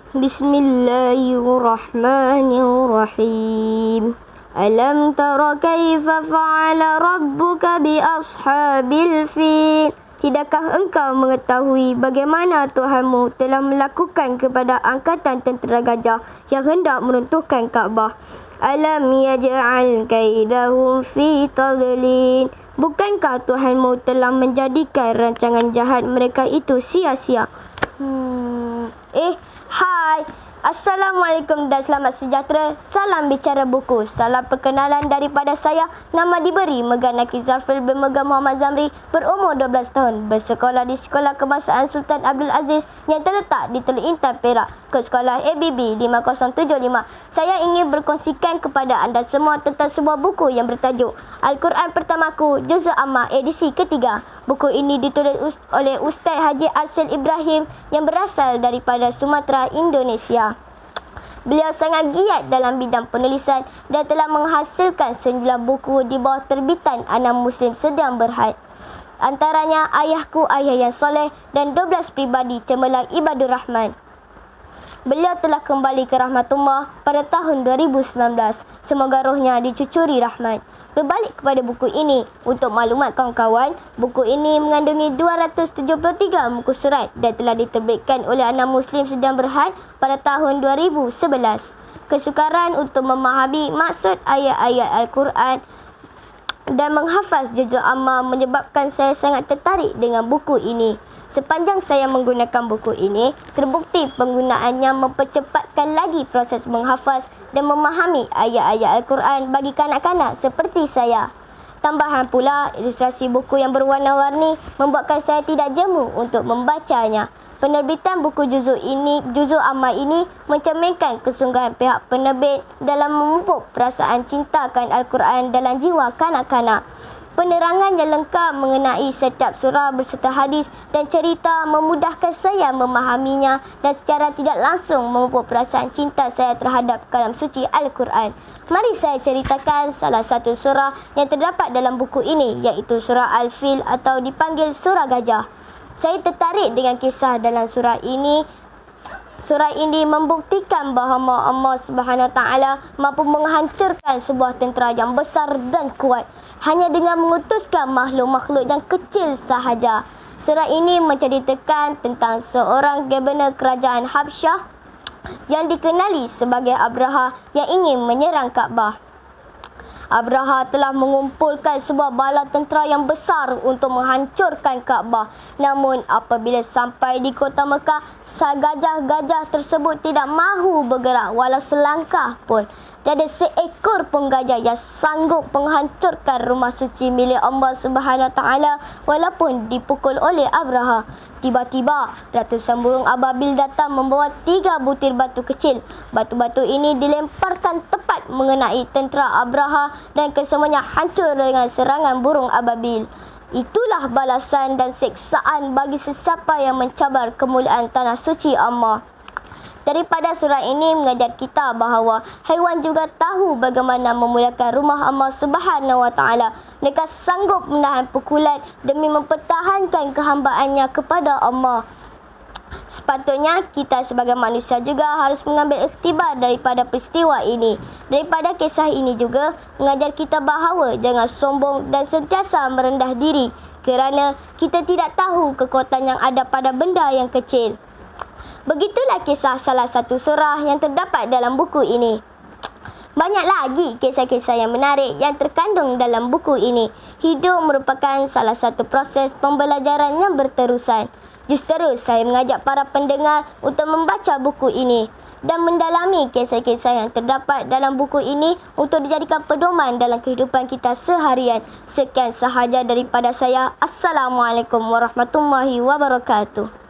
Bismillahirrahmanirrahim. Alam tara kaifa fa'ala rabbuka bi ashabil fil. Tidakkah engkau mengetahui bagaimana Tuhanmu telah melakukan kepada angkatan tentera gajah yang hendak meruntuhkan Kaabah? Alam yaj'al kaidahum fi tadlil. Bukankah Tuhanmu telah menjadikan rancangan jahat mereka itu sia-sia? Hai. Assalamualaikum dan selamat sejahtera. Salam bicara buku. Salam perkenalan daripada saya. Nama diberi Megan Naki Zafril bin Megan Muhammad Zamri, berumur 12 tahun, bersekolah di Sekolah Kebangsaan Sultan Abdul Aziz yang terletak di Teluk Intan, Perak, ke sekolah ABB 5075. Saya ingin berkongsikan kepada anda semua tentang sebuah buku yang bertajuk Al-Quran Pertamaku, Juz'ul Amma, edisi ketiga. Buku ini ditulis oleh Ustaz Haji Arsil Ibrahim yang berasal daripada Sumatera, Indonesia. Beliau sangat giat dalam bidang penulisan dan telah menghasilkan 9 buku di bawah terbitan Anam Muslim Sedang Berhad. Antaranya Ayahku Ayah yang Soleh dan 12 Pribadi Cemerlang Ibadur Rahman. Beliau telah kembali ke rahmatullah pada tahun 2019. Semoga rohnya dicucuri rahmat. Berbalik kepada buku ini, untuk maklumat kawan-kawan, buku ini mengandungi 273 muka surat dan telah diterbitkan oleh Anam Muslim Sedang Berhad pada tahun 2011. Kesukaran untuk memahami maksud ayat-ayat Al-Quran dan menghafaz Juz'ul Amma menyebabkan saya sangat tertarik dengan buku ini. Sepanjang saya menggunakan buku ini, terbukti penggunaannya mempercepatkan lagi proses menghafaz dan memahami ayat-ayat Al-Quran bagi kanak-kanak seperti saya. Tambahan pula, ilustrasi buku yang berwarna-warni membuatkan saya tidak jemu untuk membacanya. Penerbitan buku Juz'ul Amma ini mencerminkan kesungguhan pihak penerbit dalam memupuk perasaan cinta akan Al-Quran dalam jiwa kanak-kanak. Penerangan yang lengkap mengenai setiap surah berserta hadis dan cerita memudahkan saya memahaminya dan secara tidak langsung memupuk perasaan cinta saya terhadap kalam suci Al-Quran. Mari saya ceritakan salah satu surah yang terdapat dalam buku ini, iaitu surah Al-Fil atau dipanggil surah gajah. Saya tertarik dengan kisah dalam surah ini. Surah ini membuktikan bahawa Allah SWT mampu menghancurkan sebuah tentera yang besar dan kuat hanya dengan mengutuskan makhluk-makhluk yang kecil sahaja. Surah ini menceritakan tentang seorang gubernur kerajaan Habsyah yang dikenali sebagai Abraha yang ingin menyerang Kaabah. Abraha telah mengumpulkan sebuah bala tentera yang besar untuk menghancurkan Kaabah. Namun apabila sampai di kota Mekah, gajah-gajah tersebut tidak mahu bergerak walau selangkah pun. Tiada seekor pun gajah yang sanggup menghancurkan rumah suci milik Allah SWT walaupun dipukul oleh Abraha. Tiba-tiba, ratusan burung ababil datang membawa 3 butir batu kecil. Batu-batu ini dilemparkan tepat mengenai tentera Abraha dan kesemuanya hancur dengan serangan burung ababil. Itulah balasan dan siksaan bagi sesiapa yang mencabar kemuliaan tanah suci Allah. Daripada surah ini mengajar kita bahawa haiwan juga tahu bagaimana memuliakan rumah Allah Subhanahu Wa Taala. Mereka sanggup menahan pukulan demi mempertahankan kehambaannya kepada Allah. Sepatutnya kita sebagai manusia juga harus mengambil iktibar daripada peristiwa ini. Daripada kisah ini juga mengajar kita bahawa jangan sombong dan sentiasa merendah diri kerana kita tidak tahu kekuatan yang ada pada benda yang kecil. Begitulah kisah salah satu surah yang terdapat dalam buku ini. Banyak lagi kisah-kisah yang menarik yang terkandung dalam buku ini. Hidup merupakan salah satu proses pembelajaran yang berterusan. Justru saya mengajak para pendengar untuk membaca buku ini dan mendalami kisah-kisah yang terdapat dalam buku ini untuk dijadikan pedoman dalam kehidupan kita seharian. Sekian sahaja daripada saya. Assalamualaikum warahmatullahi wabarakatuh.